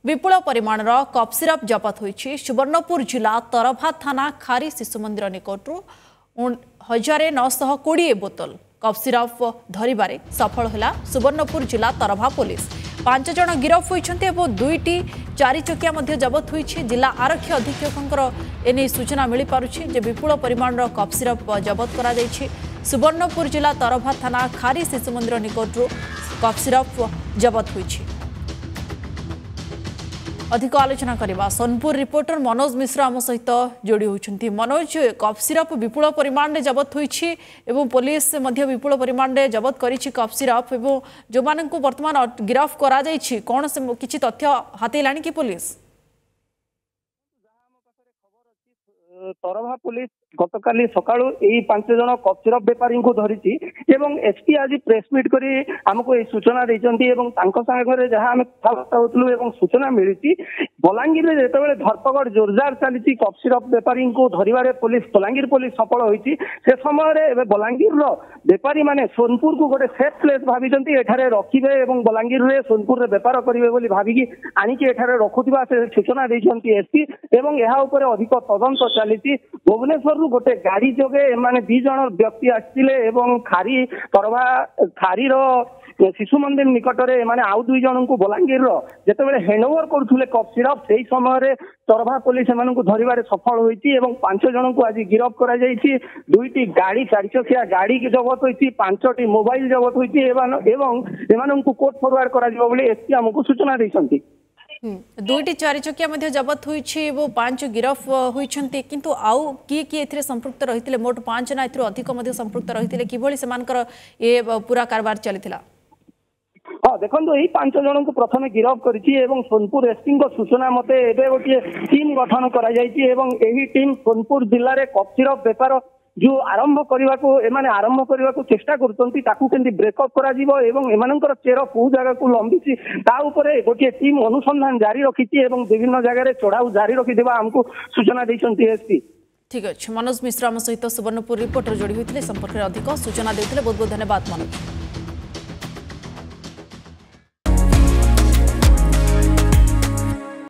विपुल परिमाणर cup syrup जबत होईछि। Subarnapur जिला तरभा थाना खारी शिशु मंदिर निकटरू 1920 बोतल कप सिरप धरिबारे सफल होला सुवर्णपुर जिला तरभा पुलिस। 5 जन गिरफ होइछन्ते एवं 2टी 4 चकिया मध्य जबत होईछि। जिला आरक्षी अधीक्षकंकर एने सूचना मिली पारुछि जे विपुल परिमाणर कप सिरप जबत करा जायछि। सुवर्णपुर जिला तरभा थाना खारी शिशु मंदिर निकटरू कप सिरप जबत होईछि। अधिक आलोचना करवा सोनपुर रिपोर्टर मनोज मिश्र आम सहित जोड़ी होती। मनोज, कप सिरप विपुल परिमाण में जबत होईछि एवं पुलिस मध्य विपुल परिमाण में जबत करिछि कप सिरप एवं जो माननकु वर्तमान गिरफ करा जायछि कोन से किछि तथ्य हातेलानी कि पुलिस? तरभा पुलिस गतकाली सकाळु एई 5 जन कप सिरप बेपारी को धरिछि एवं एसपी आज प्रेस मीट करी हमको ए सूचना दैछन्ती एवं तांको सागरे जहा हम कथा होतलु एवं सूचना मिलिछि। बलांगीर रे जेतेबेले धरपकड़ जोरदार चलीछि कप सिरप बेपारी को धरिबारे पुलिस बलांगीर पुलिस सफल होईछि। से समय रे एबे बलांगीर रो बेपारी माने सोनपुर को गोटे सेफ प्लेस भाबिछन्ती एठारे रखिबे एवं बलांगीर रे सोनपुर रे व्यापार करिवे बोली भाबिकी आनिकी एठारे रखुथिबा से सूचना दैछन्ती एसपी एवं एहा ऊपर अधिक तदंत चलीछि। भुवनेश्वर गोटे गाड़ी जोगे माने 2 जन व्यक्ति आसिले एवं खारी तरभा खारी रो शिशु मंदिर निकट में माने आउ 2 जन को बलांगीर रो जेतेबेले हैंडओवर करथुले कप सिरप सेही समय रे तरभा पुलिस एमानकु धरिबारे सफल होईछि एवं 5 जन को आज गिरफ करा जाईछि। 2टी गाड़ी 4 चकिया गाड़ी के जबत होईछि, 5टी मोबाइल जबत होईछि एवं एमानकु कोर्ट फॉरवर्ड करा जिवो बोली एसपी हमकु सूचना दैछन्ती। 2टी 4 चकिया मध्य जबत होईछि वो 5 गिरफ होईछन्ती किंतु आउ की एथिरे संपृक्त रहितिले मोट 5 ना एथिरो अधिक मध्य संपृक्त रहितिले किभଳି सेमानकर ए पूरा कारबार चलिथिला? हाँ देखो यही 5 जन को प्रथम गिरफ करिछि एवं सोनपुर एसपी को सूचना मते एबे गोटे टीम गठन करा जायछि एवं एही टीम सोनपुर जिल्ला रे कप सिरप व्यापार जो आरंभ करने को चेष्टा करते ब्रेकअप करा एवं एमानंकर चेर को जगह को लंबी गोटे टीम अनुसंधान जारी रखी एवं विभिन्न जगह चढ़ाऊ जारी रखी हमको सूचना देते एसपी। ठीक अच्छे मनोज मिश्र आम सहित सुवर्णपुर रिपोर्टर जोड़ी होते संपर्क में अधिक सूचना देते बहुत बहुत धन्यवाद मनोज।